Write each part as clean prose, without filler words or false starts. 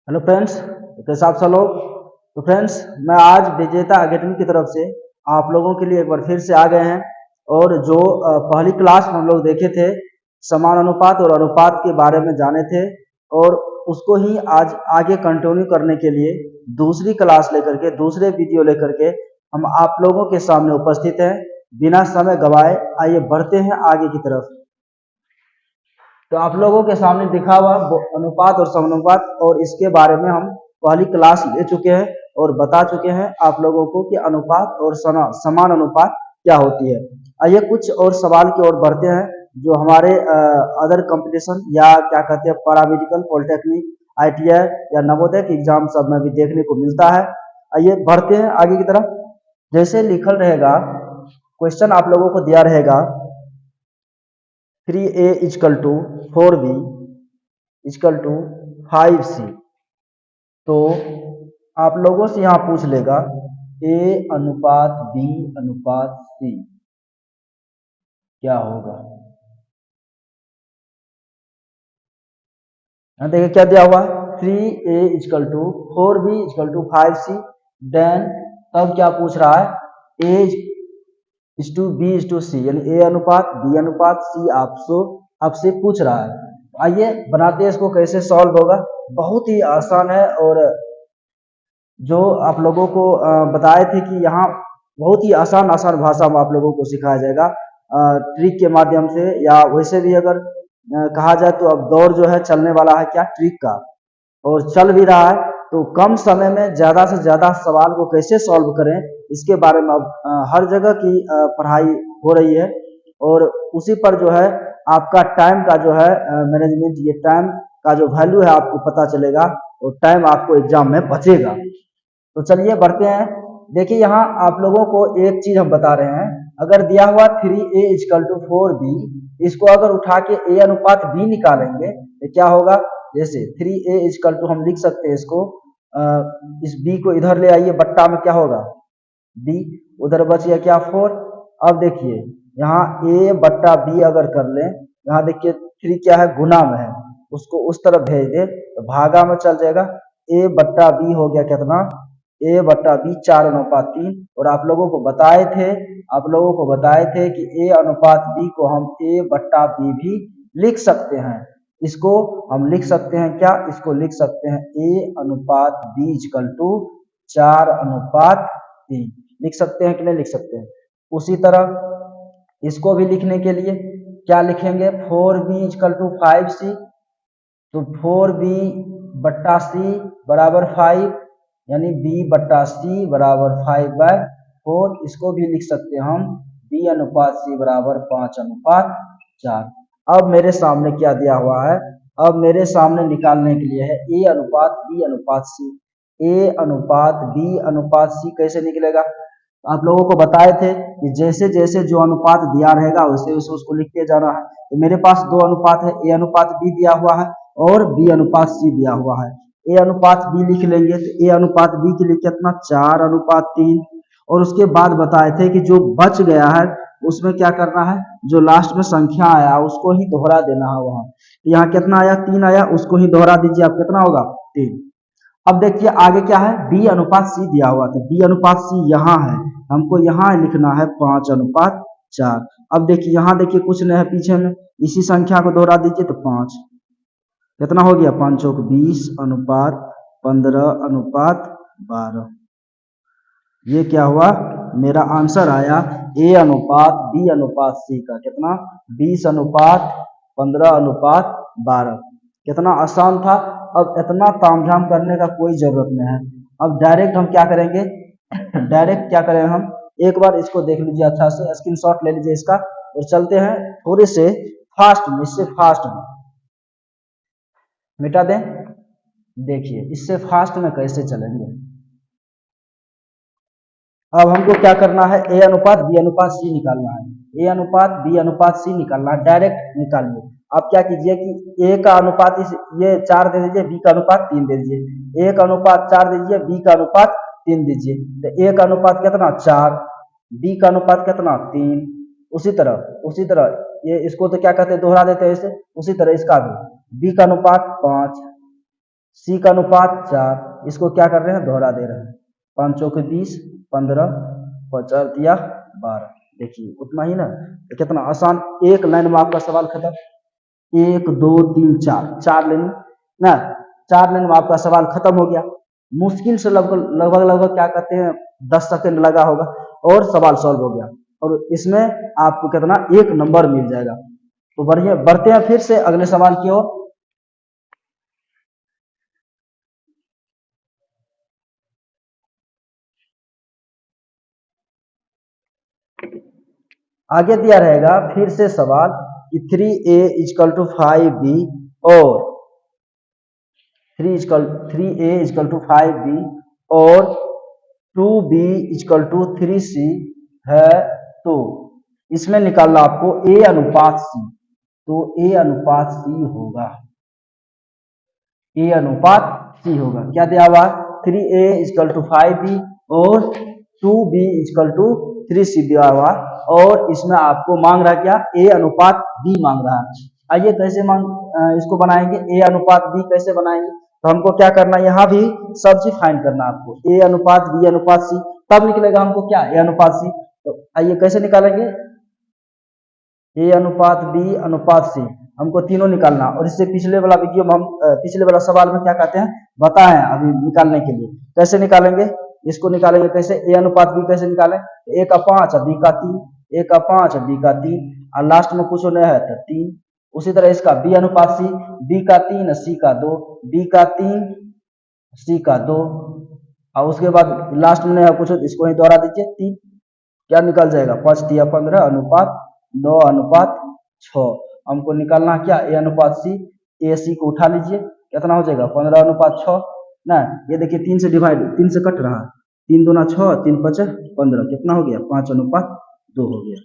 Hello friends, कैसे आप सब लोग। तो फ्रेंड्स, मैं आज विजेता अकेडमी की तरफ से आप लोगों के लिए एक बार फिर से आ गए हैं। और जो पहली क्लास में हम लोग देखे थे, समान अनुपात और अनुपात के बारे में जाने थे, और उसको ही आज आगे कंटिन्यू करने के लिए दूसरी क्लास लेकर के, दूसरे वीडियो लेकर के हम आप लोगों के सामने उपस्थित हैं। बिना समय गवाए आइए बढ़ते हैं आगे की तरफ। तो आप लोगों के सामने दिखा हुआ अनुपात और समानुपात, और इसके बारे में हम पहली क्लास ले चुके हैं और बता चुके हैं आप लोगों को कि अनुपात और समान अनुपात क्या होती है। आइए कुछ और सवाल की ओर बढ़ते हैं जो हमारे अदर कंपटीशन या क्या कहते हैं पैरामेडिकल, पॉलिटेक्निक, ITI या नवोदय के एग्जाम सब में भी देखने को मिलता है। आइए बढ़ते हैं आगे की तरफ। जैसे लिखल रहेगा, क्वेश्चन आप लोगों को दिया रहेगा 3A equal to 4B equal to 5C। तो आप लोगों से यहाँ पूछ लेगा A अनुपात B अनुपात C क्या होगा। यहाँ देखिए क्या दिया हुआ है, 3A equal to 4B equal to 5C। Then तब क्या पूछ रहा है, A is to B is to C, यानी A अनुपात B अनुपात C आपसे पूछ रहा है। आइए बनाते हैं इसको, कैसे सॉल्व होगा। बहुत ही आसान है, और जो आप लोगों को बताए थे कि यहाँ बहुत ही आसान भाषा में आप लोगों को सिखाया जाएगा ट्रिक के माध्यम से, या वैसे भी अगर कहा जाए तो अब दौर जो है चलने वाला है क्या, ट्रिक का, और चल भी रहा है। तो कम समय में ज्यादा से ज्यादा सवाल को कैसे सॉल्व करें, इसके बारे में अब हर जगह की पढ़ाई हो रही है। और उसी पर जो है आपका टाइम का जो है मैनेजमेंट, ये टाइम का जो वैल्यू है आपको पता चलेगा, और टाइम आपको एग्जाम में बचेगा। तो चलिए बढ़ते हैं। देखिए यहाँ आप लोगों को एक चीज हम बता रहे हैं, अगर दिया हुआ 3A इजकल टू 4B, इसको अगर उठा के A अनुपात B निकालेंगे तो क्या होगा। जैसे 3A इजकल टू हम लिख सकते हैं इसको, इस B को इधर ले आइए, बट्टा में क्या होगा B, उधर बच गया क्या 4। अब देखिए यहाँ A बट्टा B अगर कर ले, यहाँ देखिए 3 क्या है, गुना में है, उसको उस तरफ भेज दे तो भागा में चल जाएगा। A बट्टा B हो गया कितना, A बट्टा B 4 अनुपात 3। और आप लोगों को बताए थे कि A अनुपात B को हम A बट्टा B भी लिख सकते हैं। इसको हम लिख सकते हैं क्या, इसको लिख सकते हैं A अनुपात B इजकल टू 4 अनुपात 3। लिख सकते हैं कि नहीं लिख सकते हैं। उसी तरह इसको भी लिखने के लिए क्या लिखेंगे, 4B इजकल टू 5C। तो 4B बट्टा C बराबर 5, यानी B बट्टा C बराबर 5/4। इसको भी लिख सकते हैं हम B अनुपात C बराबर 5 अनुपात 4। अब मेरे सामने क्या दिया हुआ है, अब मेरे सामने निकालने के लिए है A अनुपात B अनुपात C। A अनुपात B अनुपात C कैसे निकलेगा, आप लोगों को बताए थे कि जैसे जैसे जो अनुपात दिया रहेगा वैसे वैसे उसको लिखते जाना है। तो मेरे पास दो अनुपात है, A अनुपात B दिया हुआ है और B अनुपात C दिया हुआ है। A अनुपात B लिख लेंगे तो A अनुपात B के लिए कितना, 4 अनुपात 3। और उसके बाद बताए थे कि जो बच गया है उसमें क्या करना है, जो लास्ट में संख्या आया उसको ही दोहरा देना है वहां। तो यहाँ कितना आया, 3 आया, उसको ही दोहरा दीजिए, आप कितना होगा 3। अब देखिए आगे क्या है, B अनुपात C दिया हुआ था, B अनुपात C यहाँ है, हमको यहाँ लिखना है 5 अनुपात 4। अब देखिए यहाँ देखिए कुछ नहीं है पीछे में, इसी संख्या को दोहरा दीजिए तो 5, कितना हो गया, 5 चौक 20 अनुपात 15 अनुपात 12। ये क्या हुआ, मेरा आंसर आया A अनुपात B अनुपात C का कितना, 20 अनुपात 15 अनुपात 12। कितना आसान था। अब इतना तामझाम करने का कोई जरूरत नहीं है। अब डायरेक्ट हम क्या करेंगे डायरेक्ट क्या करें हम, एक बार इसको देख लीजिए अच्छा से, स्क्रीनशॉट ले लीजिए इसका, और चलते हैं थोड़े से फास्ट में, इससे फास्ट में मिटा दें। देखिए इससे फास्ट में कैसे चलेंगे। अब हमको क्या करना है, A अनुपात B अनुपात C निकालना है, A अनुपात B अनुपात C निकालना है, डायरेक्ट निकालिए। आप क्या कीजिए कि A का अनुपात ये 4 दे दीजिए, B का अनुपात 3 दे दीजिए। A का अनुपात 4 दीजिए, B का अनुपात 3 दीजिए। तो A का अनुपात कितना 4, B का अनुपात कितना 3। उसी तरह ये इसको तो क्या कहते हैं, दोहरा देते हैं इसे। उसी तरह इसका भी B का अनुपात 5, सी का अनुपात 4, इसको क्या कर रहे हैं, दोहरा दे रहे हैं। 5 चौके 20, 15, 50 दिया 12। देखिए उतना ही ना, तो कितना आसान, एक लाइन में आपका सवाल खत्म। 1 2 3 4, 4 लाइन ना, 4 लाइन में आपका सवाल खत्म हो गया। मुश्किल से लगभग क्या कहते हैं 10 सेकंड लगा होगा और सवाल सॉल्व हो गया, और इसमें आपको कितना, 1 नंबर मिल जाएगा। तो बढ़िया, बढ़ते हैं फिर से अगले सवाल की ओर। आगे दिया रहेगा फिर से सवाल कि 3a इजकल टू 5b और 3a इजकल टू 5b और 2b इजकल टू 3c है, तो इसमें निकालना आपको a अनुपात c। तो a अनुपात c होगा, a अनुपात c होगा। क्या दिया हुआ, 3a इजकल टू 5b और 2b इजकल टू 3c दिया हुआ, और इसमें आपको मांग रहा है क्या, a अनुपात b मांग रहा है। आइए कैसे इसको बनाएंगे, a अनुपात b कैसे बनाएंगे। तो हमको क्या करना है, यहाँ भी सब चीज फाइंड करना है आपको, a अनुपात b अनुपात c, तब निकलेगा हमको क्या, a अनुपात c। तो आइए कैसे निकालेंगे, a अनुपात b अनुपात c, हमको तीनों निकालना। और इससे पिछले वाला वीडियो में हम पिछले वाला सवाल में क्या कहते हैं बताएं अभी निकालने के लिए। कैसे निकालेंगे, इसको निकालेंगे कैसे, a अनुपात b कैसे निकालें, a का 5 b का 3, a का 5 b का 3, और लास्ट में कुछ नहीं है तो 3। उसी तरह इसका b अनुपात c, b का 3 c का 2, b का 3 c का 2, और उसके बाद लास्ट में नहीं है कुछ, इसको ही दोहरा दीजिए 3। क्या निकल जाएगा, 5 तिया 15 अनुपात 9 अनुपात 6। हमको निकालना क्या, a अनुपात c, a c को उठा लीजिए, कितना हो जाएगा 15 अनुपात 6 ना। ये देखिए 3 से डिवाइड, 3 से कट रहा है, 3 दूना 6, 3 5 15, कितना हो गया 5 अनुपात 2 हो गया।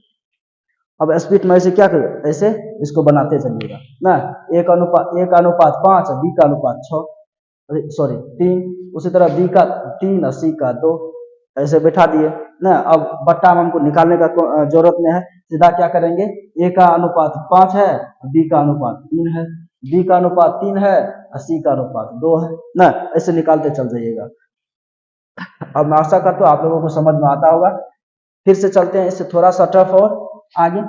अब स्पीड में ऐसे क्या करें, ऐसे इसको बनाते चलिएगा ना, a का अनुपात 5, b का अनुपात 6, सॉरी 3, उसी तरह b का 3 c का 2, ऐसे बैठा दिए ना। अब बट्टा में हमको निकालने का जरूरत नहीं है, सीधा क्या करेंगे, a का अनुपात 5 है, b का अनुपात 3 है, b का अनुपात 3 है, c का अनुपात 2 है ना, ऐसे निकालते चल जाइएगा। अब मैं आशा करता हूँ आप लोगों को समझ में आता होगा। फिर से चलते हैं इससे थोड़ा सा टफ और आगे।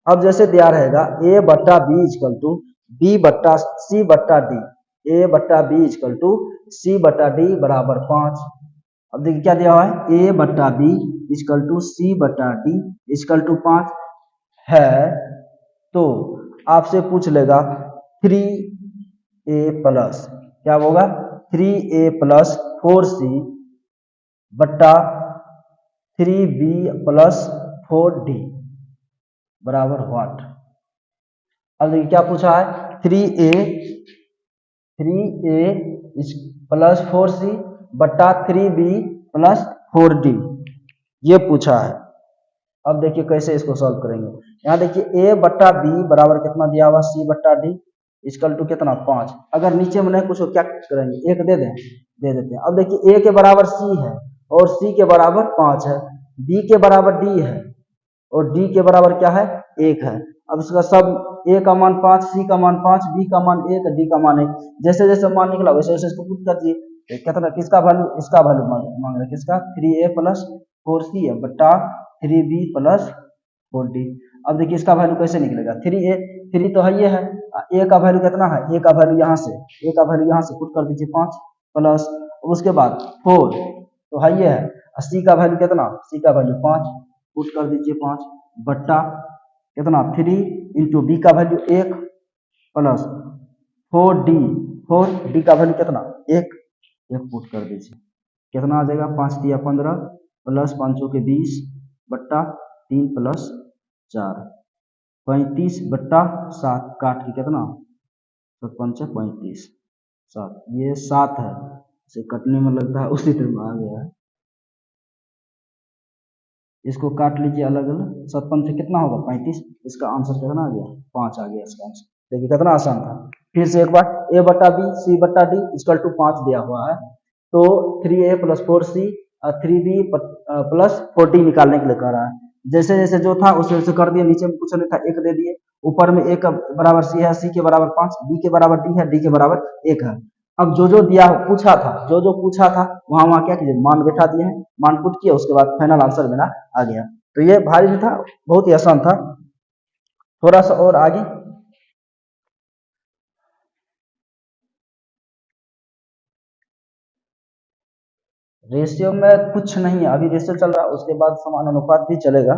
अब जैसे दिया रहेगा a बट्टा बी इजकल टू बी बट्टा सी बट्टा डी, a बट्टा बी इजकल टू सी बट्टा डी बराबर 5। अब देखिए क्या दिया हुआ है, a बट्टा बी इजकल टू सी बट्टा डी इजकल टू 5 है, तो आपसे पूछ लेगा 3a प्लस, क्या होगा 3a प्लस 4c बट्टा 3b प्लस 4d बराबर व्हाट। अब देखिए क्या पूछा है, 3a प्लस 4c बट्टा 3b प्लस 4d, ये पूछा है। अब देखिए कैसे इसको सॉल्व करेंगे। यहाँ देखिए a बट्टा b बराबर कितना दिया हुआ, c बट्टा d इक्वल टू कितना 5। अगर नीचे में नहीं कुछ क्या करेंगे, एक दे दें, दे देते हैं। अब देखिए a के बराबर c है और c के बराबर 5 है, b के बराबर d है और d के बराबर क्या है 1 है। अब इसका सब a का मान 5, c का मान 5, b का मान 1, d का मान 1, जैसे जैसे मान निकला वैसे वैसे इसको पुट कर दिए। कितना, किसका वैल्यू, इसका वैल्यू मांग रहे, किसका 3a प्लस 4c है बट्टा 3b प्लस 4d। अब देखिए इसका वैल्यू कैसे निकलेगा, 3a 3 तो है ये है, a का वैल्यू कितना है, a का वैल्यू यहाँ से, a का वैल्यू यहाँ से पुट कर दीजिए 5 प्लस, उसके बाद 4 तो है ये है, c का वैल्यू कितना, c का वैल्यू 5 पुट कर दीजिए 5 बट्टा कितना 3 इंटू बी का वैल्यू 1 प्लस 4d का वैल्यू कितना 1 पुट कर दीजिए, कितना आ जाएगा 5 तिया 15 प्लस 5 के 20 बट्टा 3 प्लस 4 35 बट्टा 7 काट के कितना 7 35 7, ये 7 है, इसे कटने में लगता है उसी तरह में आ गया है। इसको काट लीजिए अलग अलग, 7 से कितना होगा 35, इसका आंसर कितना आ गया 5 आ गया इसका आंसर। देखिए कितना आसान था। फिर से एक बार, a बट्टा बी सी बट्टा डी इक्वल टू 5 दिया हुआ है, तो 3a प्लस 4c और 3b प्लस 4d निकालने के लिए कह रहा है। जैसे जैसे जो था उसे वैसे कर दिए, नीचे में कुछ नहीं था 1 दे दिए, ऊपर में a का बराबर c है, c के बराबर 5, b के बराबर d है, d के बराबर 1 है। अब जो जो दिया पूछा था, जो जो पूछा था वहां वहां क्या कीजिए, मान बैठा दिए हैं, मान पुट किया, उसके बाद फाइनल आंसर मेरा आ गया। तो ये भारी नहीं था, बहुत ही आसान था। थोड़ा सा और आगे, रेशियो में कुछ नहीं है, अभी रेशियो चल रहा है, उसके बाद समान अनुपात भी चलेगा।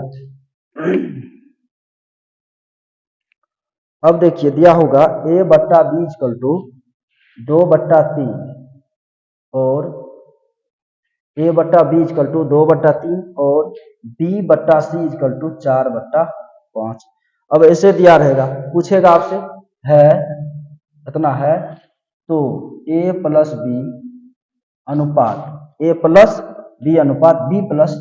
अब देखिए दिया होगा a बट्टा बी इक्वल टू 2/3 और a बट्टा बी इक्वल टू 2/3 और b बट्टा सी इक्वल टू 4/5। अब ऐसे दिया रहेगा, पूछेगा आपसे है इतना है, तो a प्लस बी अनुपात a प्लस बी अनुपात बी प्लस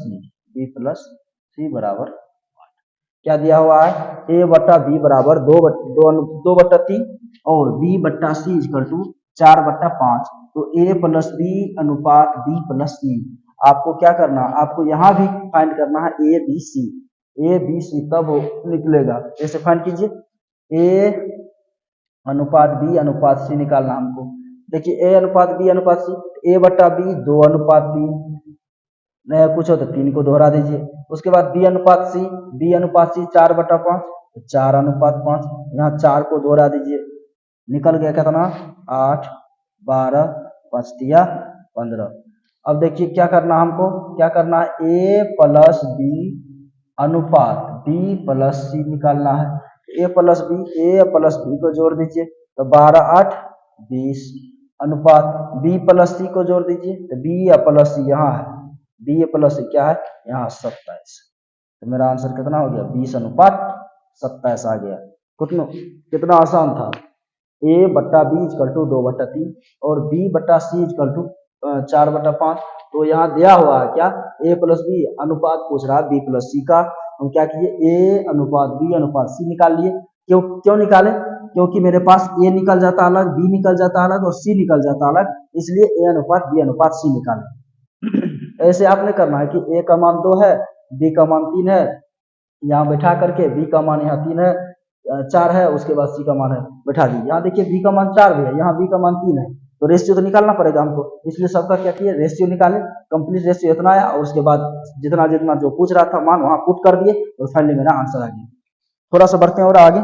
सी बराबर क्या दिया हुआ है, a बट्टा बी बराबर 2/3 और b बट्टा सी इक्वल टू 4/5। तो a प्लस बी अनुपात b प्लस सी, आपको क्या करना है, आपको यहाँ भी फाइंड करना है ए बी सी तब निकलेगा। ऐसे फाइंड कीजिए, a अनुपात बी अनुपात सी निकालना हमको। देखिए a अनुपात बी अनुपात सी, a बट्टा बी 2/3, नया कुछ हो तो 3 को दोहरा दीजिए। उसके बाद बी अनुपात सी 4/5, 4/5, यहाँ 4 को दोहरा दीजिए, निकल गया कितना 8, 12, 5 दिया 15। अब देखिए क्या करना हमको, क्या करना है, ए प्लस बी अनुपात बी प्लस सी निकालना है। ए प्लस बी को जोड़ दीजिए तो 12, 8, 20 अनुपात बी प्लस सी को जोड़ दीजिए तो बी या प्लस सी यहाँ है, बी प्लस क्या है यहाँ 27। तो मेरा आंसर कितना हो गया 20/27 आ गया। कितना कितना आसान था। a बट्टा बी इक्वल टू 2/3 और b बट्टा सी इक्वल टू 4/5। तो यहाँ दिया हुआ है क्या, a प्लस बी अनुपात पूछ रहा है b प्लस सी का, हम क्या किए a अनुपात b अनुपात c निकाल लिए। क्यों क्यों निकाले, क्योंकि मेरे पास a निकल जाता अलग, b निकल जाता अलग और c निकल जाता अलग, इसलिए a अनुपात b अनुपात c निकाले। ऐसे आपने करना है कि a का मान 2 है, b का मान 3 है, यहाँ बैठा करके b का मान यहाँ 3 है 4 है, उसके बाद c का मान है बैठा दी। यहाँ देखिए b का मान 4 भी है, यहाँ b का मान 3 है, तो रेशियो तो निकालना पड़ेगा हमको, इसलिए सबका क्या किए रेशियो निकाले। कंप्लीट रेशियो इतना आया और उसके बाद जितना जितना जो पूछ रहा था मान वहां पुट कर दिए और फाइनली मेरा आंसर आ गया। थोड़ा सा बढ़ते हैं और आगे।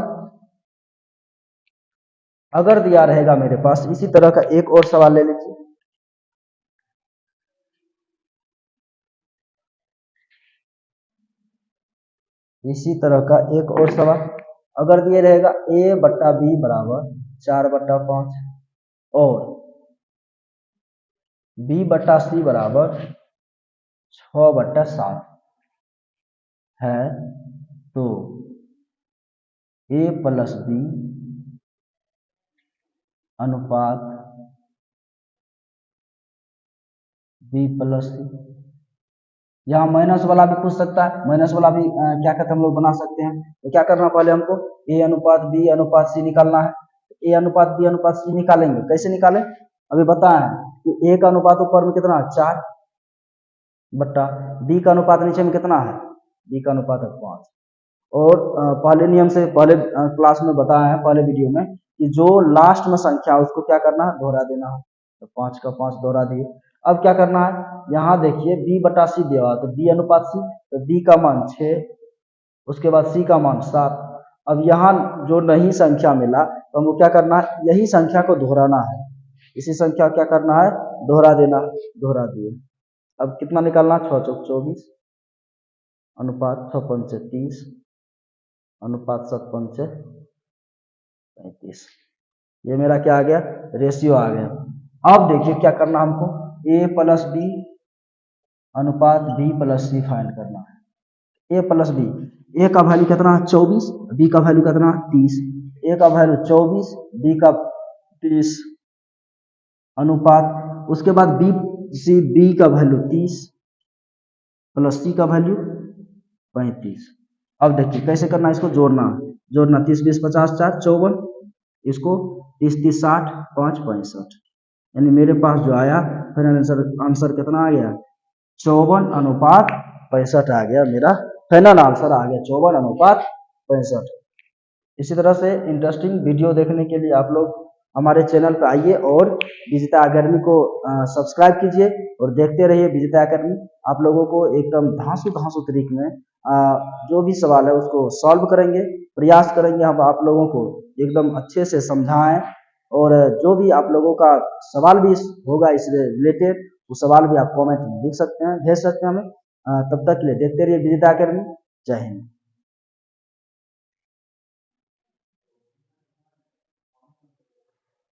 अगर दिया रहेगा मेरे पास इसी तरह का एक और सवाल ले लीजिए। इसी तरह का एक और सवाल, अगर दिए रहेगा a बट्टा बी बराबर 4/5 और b बट्टा सी बराबर 6/7 है, तो a प्लस बी अनुपात b प्लस सी, यहाँ माइनस वाला भी पूछ सकता है, माइनस वाला भी क्या कहते हैं हम लोग बना सकते हैं। तो क्या करना पहले हमको a अनुपात b अनुपात c निकालना है। a अनुपात b अनुपात c निकालेंगे, कैसे निकालें अभी बताया कि a का अनुपात ऊपर में कितना है 4 बट्टा b का अनुपात नीचे में कितना है, b का अनुपात है 5। और पहले नियम से पहले क्लास में बताया है पहले वीडियो में कि जो लास्ट में संख्या है उसको क्या करना है दोहरा देना है, तो 5 का 5 दोहरा दिए। अब क्या करना है, यहाँ देखिए b बटा सी दिया हुआ तो b अनुपात सी, तो b का मान 6, उसके बाद c का मान 7। अब यहाँ जो नहीं संख्या मिला तो हमको क्या करना है, यही संख्या को दोहराना है, इसी संख्या क्या करना है दोहरा देना, दोहरा दिए। अब कितना निकालना, 6 चौक 24 अनुपात 6 पंचे 30 अनुपात 7 पंचे 35। ये मेरा क्या आ गया रेशियो आ गया। अब देखिए क्या करना हमको, a प्लस बी अनुपात b प्लस सी फाइंड करना है। a प्लस बी, a का वैल्यू कितना है 24, b का वैल्यू कितना है 30, a का वैल्यू 24 b का 30 अनुपात, उसके बाद b का वैल्यू 30 प्लस c का वैल्यू 35। अब देखिए कैसे करना है, इसको जोड़ना, 30 20 50 4 54, इसको 30 30 60 5 65, यानी मेरे पास जो आया फाइनल आंसर कितना आ गया 54/65 आ गया मेरा फाइनल आंसर आ गया 54:65। इसी तरह से इंटरेस्टिंग वीडियो देखने के लिए आप लोग हमारे चैनल पर आइए और विजेता अकेडमी को सब्सक्राइब कीजिए और देखते रहिए विजेता अकेडमी। आप लोगों को एकदम धांसू धांसू तरीके में जो भी सवाल है उसको सॉल्व करेंगे, प्रयास करेंगे हम आप लोगों को एकदम अच्छे से समझाएं। और जो भी आप लोगों का सवाल भी होगा इससे रिलेटेड, वो सवाल भी आप कमेंट में लिख सकते हैं, भेज सकते हैं हमें। तब तक के लिए देखते रहिए विजेता अकेडमी। जय हिंद।